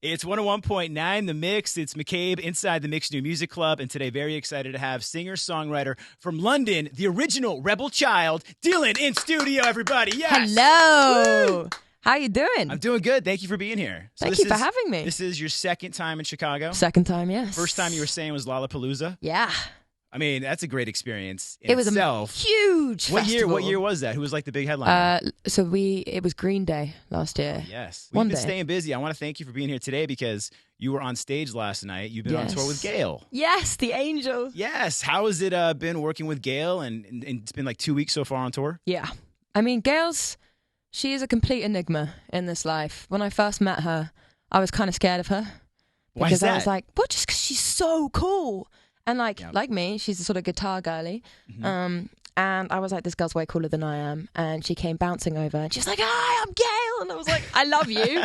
It's 101.9 The Mix. It's McCabe inside the Mix New Music Club. And today, very excited to have singer-songwriter from London, the original Rebel Child, Dylan in studio, everybody. Yes. Hello. Woo! How you doing? I'm doing good. Thank you for being here. Thank you for having me. This is your second time in Chicago? Second time, yes. First time you were saying was Lollapalooza? Yeah. I mean, that's a great experience in It was itself. a huge festival. What year was that? Who was like the big headliner? It was Green Day last year. Yes. One We've been day. staying busy. I want to thank you for being here today because you were on stage last night. You've been on tour with Gail. Yes, the angel. Yes. How has it been working with Gail? And it's been like 2 weeks so far on tour? Yeah. I mean, she is a complete enigma in this life. When I first met her, I was kind of scared of her. Why is that? I was like, well, just because she's so cool. And like me, she's a sort of guitar girly. Mm-hmm. And I was like, this girl's way cooler than I am. And she came bouncing over and she's like, hi, I'm Gail. And I was like, I love you.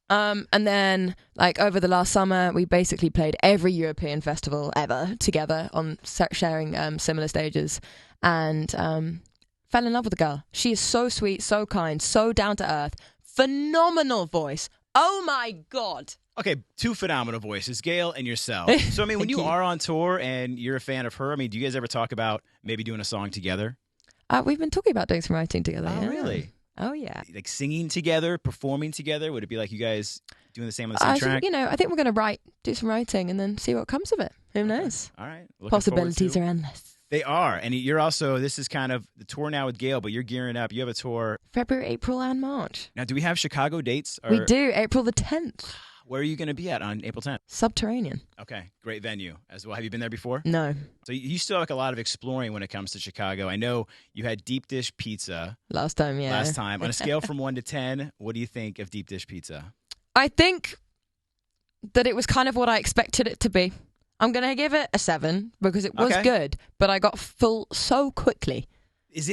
And then like over the last summer, we basically played every European festival ever together on sharing similar stages. And fell in love with the girl. She is so sweet, so kind, so down to earth. Phenomenal voice. Oh my God. Okay, two phenomenal voices, Gail and yourself. So, I mean, when you are on tour and you're a fan of her, I mean, do you guys ever talk about maybe doing a song together? We've been talking about doing some writing together. Oh, yeah. really? Oh, yeah. Like singing together, performing together? Would it be like you guys doing the same on the same track? I think we're going to do some writing and then see what comes of it. Who knows? All right. Possibilities are endless. They are. And you're also, this is kind of the tour now with Gail, but you're gearing up. You have a tour. February, April, and March. Now, do we have Chicago dates? We do. April the 10th. Where are you going to be at on April 10th? Subterranean. Okay, great venue as well. Have you been there before? No. So you still have like a lot of exploring when it comes to Chicago. I know you had deep dish pizza. Last time, yeah. Last time. On a scale from 1 to 10, what do you think of deep dish pizza? I think that it was kind of what I expected it to be. I'm going to give it a 7 because it was good, but I got full so quickly. Is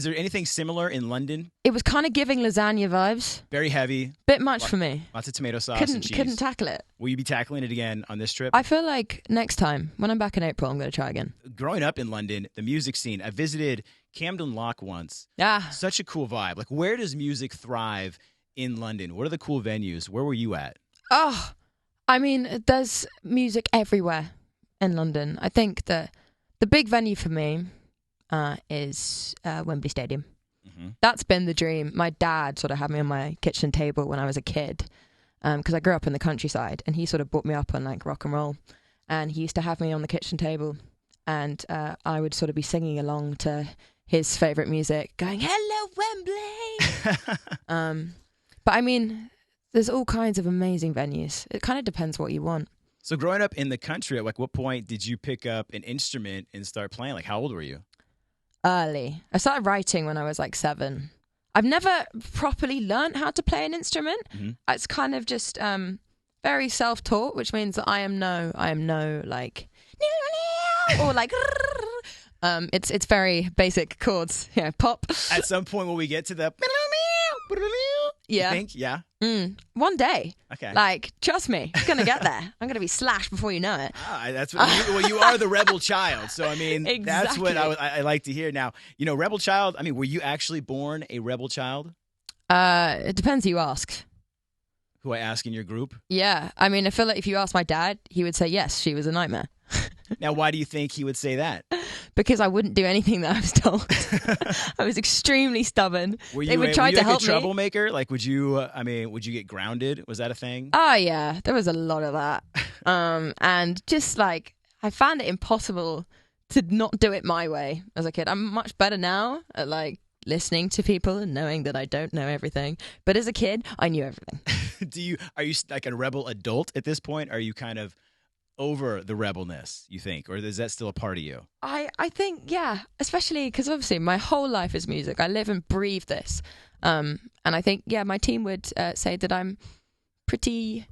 there anything similar in London? It was kind of giving lasagna vibes. Very heavy. Bit much for me. Lots of tomato sauce and cheese. Couldn't tackle it. Will you be tackling it again on this trip? I feel like next time, when I'm back in April, I'm going to try again. Growing up in London, the music scene, I visited Camden Lock once. Ah. Such a cool vibe. Like, where does music thrive in London? What are the cool venues? Where were you at? Oh, I mean, there's music everywhere in London. I think that the big venue for me is Wembley Stadium. Mm-hmm. That's been the dream. My dad sort of had me on my kitchen table when I was a kid because I grew up in the countryside and he sort of brought me up on like rock and roll, and he used to have me on the kitchen table and I would sort of be singing along to his favourite music going, hello Wembley. But I mean, there's all kinds of amazing venues. It kind of depends what you want. So growing up in the country, at like what point did you pick up an instrument and start playing? Like how old were you? Early. I started writing when I was like 7. I've never properly learned how to play an instrument. Mm-hmm. It's kind of just very self-taught, which means that I am no like or like it's very basic chords, pop. At some point will we get to the yeah. You think? Yeah. One day. Okay. Like, trust me, it's gonna get there. I'm gonna be slashed before you know it. That's what you are, the rebel child. So I mean, exactly. That's what I like to hear. Now, rebel child. I mean, were you actually born a rebel child? It depends who you ask. Who I ask in your group? Yeah, I mean, I feel like if you ask my dad, he would say yes, she was a nightmare. Now, why do you think he would say that? Because I wouldn't do anything that I was told. I was extremely stubborn. They would try to help me. Were you a troublemaker? Like, would you get grounded? Was that a thing? Oh, yeah. There was a lot of that. And just like, I found it impossible to not do it my way as a kid. I'm much better now at like listening to people and knowing that I don't know everything. But as a kid, I knew everything. Are you like a rebel adult at this point? Are you kind of over the rebelness, you think? Or is that still a part of you? I think, yeah. Especially because obviously my whole life is music. I live and breathe this. And I think, yeah, my team would say that I'm pretty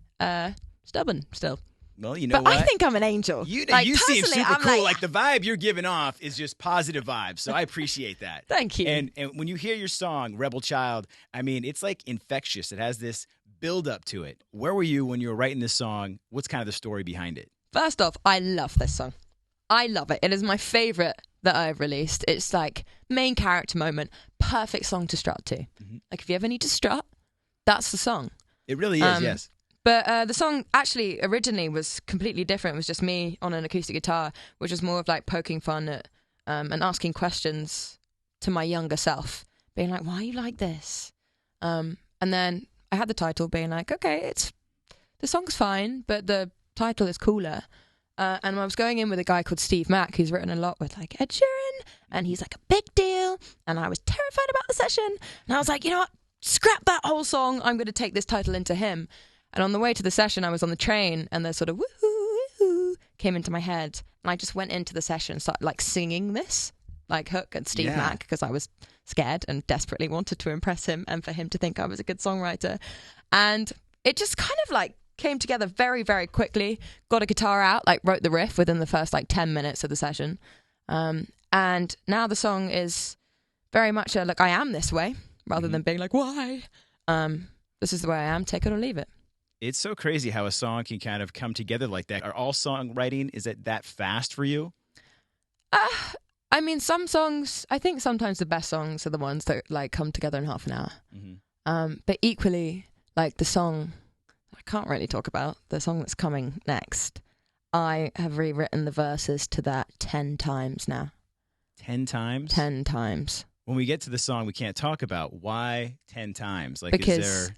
stubborn still. Well, you know but what? I think I'm an angel. You seem super cool. Like the vibe you're giving off is just positive vibes. So I appreciate that. Thank you. And when you hear your song, Rebel Child, I mean, it's like infectious. It has this build up to it. Where were you when you were writing this song? What's kind of the story behind it? First off, I love this song. I love it. It is my favorite that I've released. It's like main character moment, perfect song to strut to. Mm-hmm. Like if you ever need to strut, that's the song. It really is, yes. But the song actually originally was completely different. It was just me on an acoustic guitar, which was more of like poking fun at and asking questions to my younger self, being like, why are you like this? And then I had the title being like, okay, the song's fine, but the title is cooler. And I was going in with a guy called Steve Mack, who's written a lot with like Ed Sheeran, and he's like a big deal. And I was terrified about the session. And I was like, you know what? Scrap that whole song. I'm going to take this title into him. And on the way to the session, I was on the train, and the sort of woohoo, woohoo came into my head. And I just went into the session, started like singing this, like hook at Steve Mack, because I was scared and desperately wanted to impress him and for him to think I was a good songwriter. And it just kind of like came together very, very quickly. Got a guitar out, like wrote the riff within the first like 10 minutes of the session. And now the song is very much a, like, I am this way, rather than being like, why? This is the way I am, take it or leave it. It's so crazy how a song can kind of come together like that. Are all songwriting, is it that fast for you? I mean, some songs, I think sometimes the best songs are the ones that like come together in half an hour. But equally, like the song, I can't really talk about, the song that's coming next. I have rewritten the verses to that 10 times now. 10 times? 10 times. When we get to the song, we can't talk about why 10 times. Like, because is there...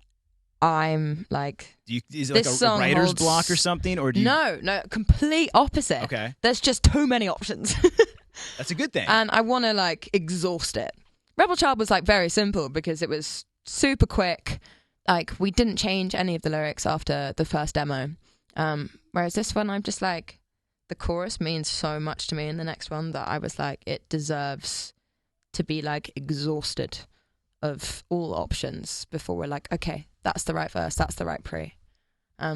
I'm like, is it like a writer's block or something? Or do you... No, complete opposite. Okay. There's just too many options. That's a good thing. And I want to like exhaust it. Rebel Child was like very simple because it was super quick. Like we didn't change any of the lyrics after the first demo. Whereas this one, I'm just like, the chorus means so much to me in the next one that I was like, it deserves to be like exhausted of all options before we're like, okay, that's the right verse, that's the right pre.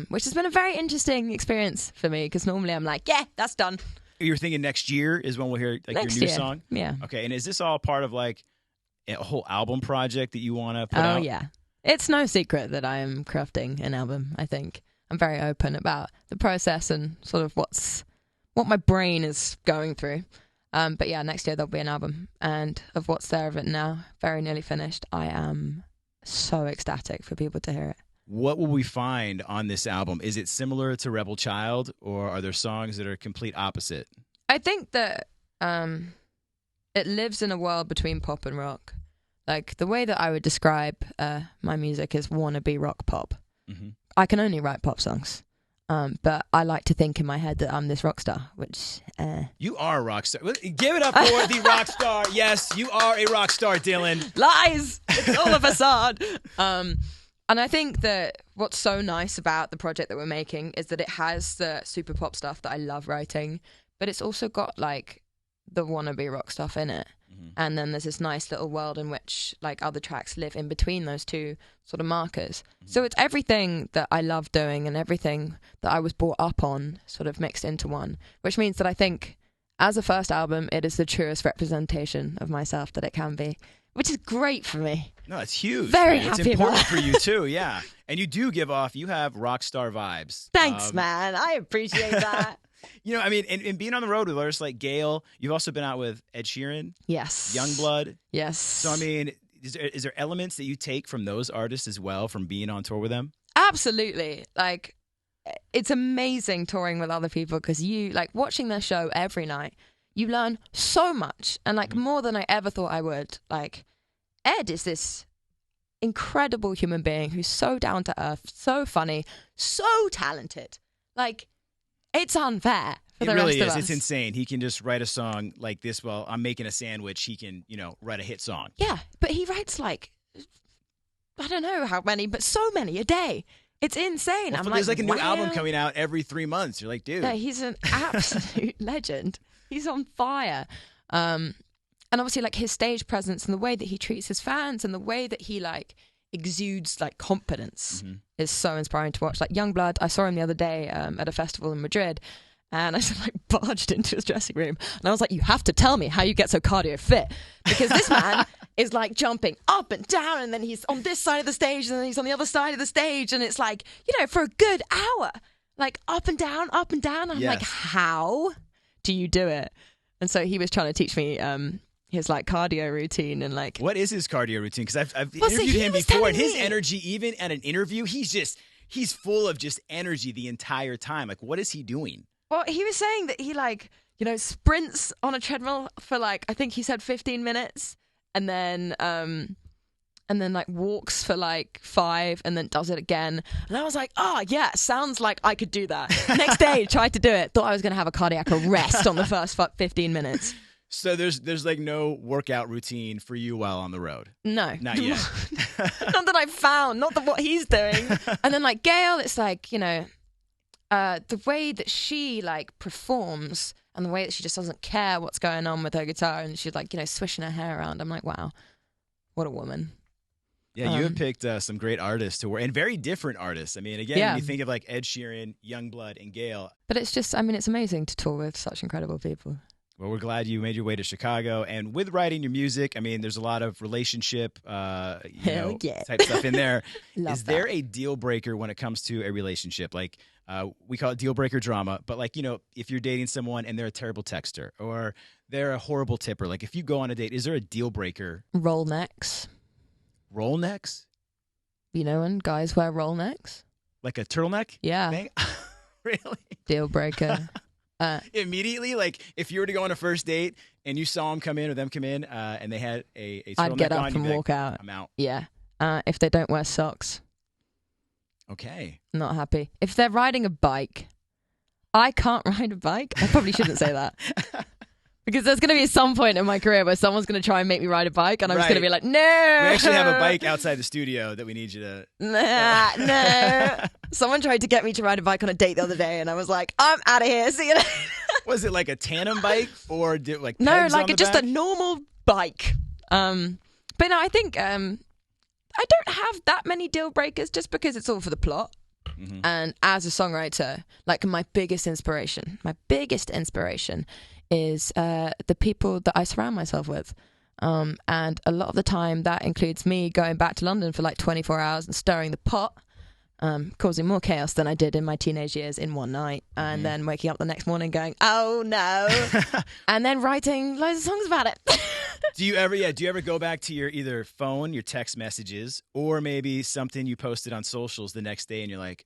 Which has been a very interesting experience for me because normally I'm like, yeah, that's done. You're thinking next year is when we'll hear like next your new year. song? Yeah. Okay, and is this all part of like a whole album project that you want to put out? Oh, yeah. It's no secret that I am crafting an album, I think. I'm very open about the process and sort of what my brain is going through. But yeah, next year there'll be an album. And of what's there of it now, very nearly finished, I am so ecstatic for people to hear it. What will we find on this album? Is it similar to Rebel Child, or are there songs that are complete opposite? I think that it lives in a world between pop and rock. Like, the way that I would describe my music is wannabe rock pop. I can only write pop songs. But I like to think in my head that I'm this rock star, which... You are a rock star. Give it up for the rock star. Yes, you are a rock star, Dylan. Lies! It's all a facade. And I think that what's so nice about the project that we're making is that it has the super pop stuff that I love writing, but it's also got like the wannabe rock stuff in it. And then there's this nice little world in which like other tracks live in between those two sort of markers. So it's everything that I love doing and everything that I was brought up on sort of mixed into one, which means that I think as a first album, it is the truest representation of myself that it can be, which is great for me. No, it's huge. Very man. happy It's important about for you too, yeah. And you do give off, you have rock star vibes. Thanks, man. I appreciate that. You know, I mean, and being on the road with artists like Gail, you've also been out with Ed Sheeran. Yes. Youngblood. Yes. So, I mean, is there elements that you take from those artists as well from being on tour with them? Absolutely. Like, it's amazing touring with other people because you, like, watching their show every night, you learn so much and, like, more than I ever thought I would. Like, Ed is this incredible human being who's so down to earth, so funny, so talented. Like, it's unfair for the really rest of us. It's insane. He can just write a song like this while I'm making a sandwich. He can, write a hit song. Yeah, but he writes like, I don't know how many, but so many a day. It's insane. Well, there's like a new album coming out every 3 months. You're like, dude. No, he's an absolute legend. He's on fire. And obviously like his stage presence and the way that he treats his fans and the way that he like exudes like confidence is so inspiring to watch. Like Youngblood, I saw him the other day at a festival in Madrid, and I just like barged into his dressing room and I was like, you have to tell me how you get so cardio fit, because this man is like jumping up and down, and then he's on this side of the stage and then he's on the other side of the stage, and it's like, for a good hour, like up and down, up and down. I'm like, how do you do it? And so he was trying to teach me his like cardio routine and like. What is his cardio routine? Because I've interviewed him before, and his energy, even at an interview, he's just he's full of just energy the entire time. Like, what is he doing? Well, he was saying that he sprints on a treadmill for I think he said 15 minutes, and then walks for 5, and then does it again. And I was like, oh yeah, sounds like I could do that. Next day, tried to do it. Thought I was going to have a cardiac arrest on the first 15 minutes. So there's no workout routine for you while on the road? No. Not yet. Not that I've found, not that what he's doing. And then Gail, it's the way that she performs and the way that she just doesn't care what's going on with her guitar, and she's swishing her hair around. I'm like, wow, what a woman. Yeah, you have picked some great artists to work, and very different artists. I mean, again, when you think of Ed Sheeran, Youngblood, and Gail. But it's just, it's amazing to tour with such incredible people. Well, we're glad you made your way to Chicago. And with writing your music, there's a lot of relationship type stuff in there. Is there a deal breaker when it comes to a relationship? We call it deal breaker drama. But if you're dating someone and they're a terrible texter or they're a horrible tipper, if you go on a date, is there a deal breaker? Roll necks. Roll necks? You know when guys wear roll necks? Like a turtleneck? Yeah. Thing? Really? Deal breaker. Immediately, if you were to go on a first date and you saw them come in or them come in and they had a turtleneck I'd get up on, and walk out. I'm out. Yeah. If they don't wear socks. Okay. Not happy. If they're riding a bike, I can't ride a bike. I probably shouldn't say that. Because there's going to be some point in my career where someone's going to try and make me ride a bike, and I'm just going to be like, no. We actually have a bike outside the studio that we need you to... No. Someone tried to get me to ride a bike on a date the other day, and I was like, I'm out of here. See you later. Was it a tandem bike or pegs No, just a normal bike. But no, I think I don't have that many deal breakers just because it's all for the plot. Mm-hmm. And as a songwriter, my biggest inspiration is the people that I surround myself with. And a lot of the time that includes me going back to London for 24 hours and stirring the pot, causing more chaos than I did in my teenage years in one night, and then waking up the next morning going, oh no, and then writing loads of songs about it. Do you ever go back to your either phone, your text messages, or maybe something you posted on socials the next day and you're like,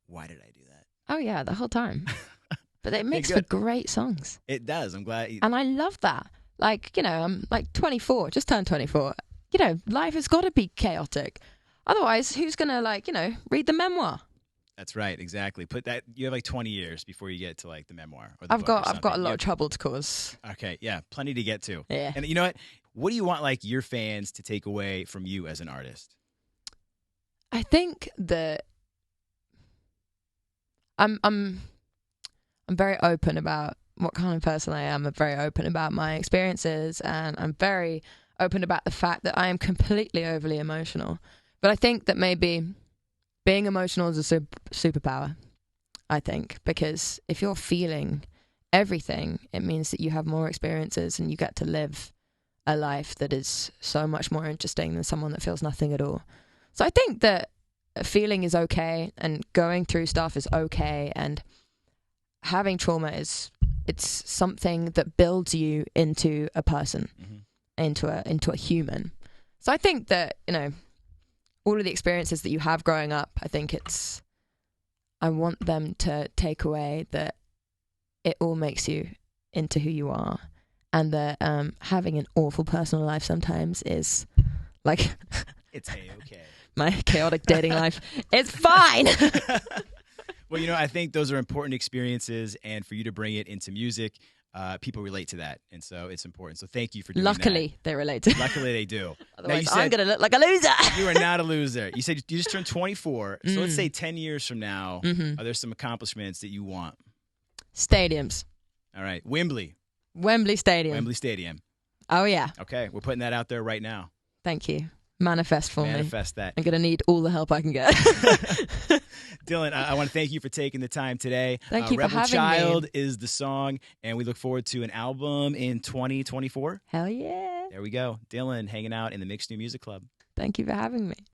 why did I do that? Oh yeah, the whole time. But it makes for great songs. It does. I'm glad. And I love that. I'm 24, just turned 24. Life has got to be chaotic. Otherwise, who's going to, read the memoir? That's right. Exactly. You have 20 years before you get to the memoir. Or I've got a lot of trouble to cause. Okay. Yeah. Plenty to get to. Yeah. And you know what? What do you want your fans to take away from you as an artist? I think that I'm very open about what kind of person I am. I'm very open about my experiences, and I'm very open about the fact that I am completely overly emotional. But I think that maybe being emotional is a superpower, I think, because if you're feeling everything, it means that you have more experiences and you get to live a life that is so much more interesting than someone that feels nothing at all. So I think that feeling is okay, and going through stuff is okay, and having trauma it's something that builds you into a person, into a human. So I think that, all of the experiences that you have growing up, I want them to take away that it all makes you into who you are, and that having an awful personal life sometimes is it's A-okay. My chaotic dating life. It's fine. Well, I think those are important experiences, and for you to bring it into music, people relate to that, and so it's important. So thank you for doing that. Luckily, they relate to it. Luckily, they do. Otherwise, I'm going to look like a loser. You are not a loser. You said you just turned 24, so let's say 10 years from now, are there some accomplishments that you want? Stadiums. All right. Wembley Stadium. Oh, yeah. Okay, we're putting that out there right now. Thank you. Manifest for me. Manifest that. I'm going to need all the help I can get. Dylan, I want to thank you for taking the time today. Thank you for Rebel having Child me. is the song, and we look forward to an album in 2024. Hell yeah. There we go. Dylan hanging out in the Mixed New Music Club. Thank you for having me.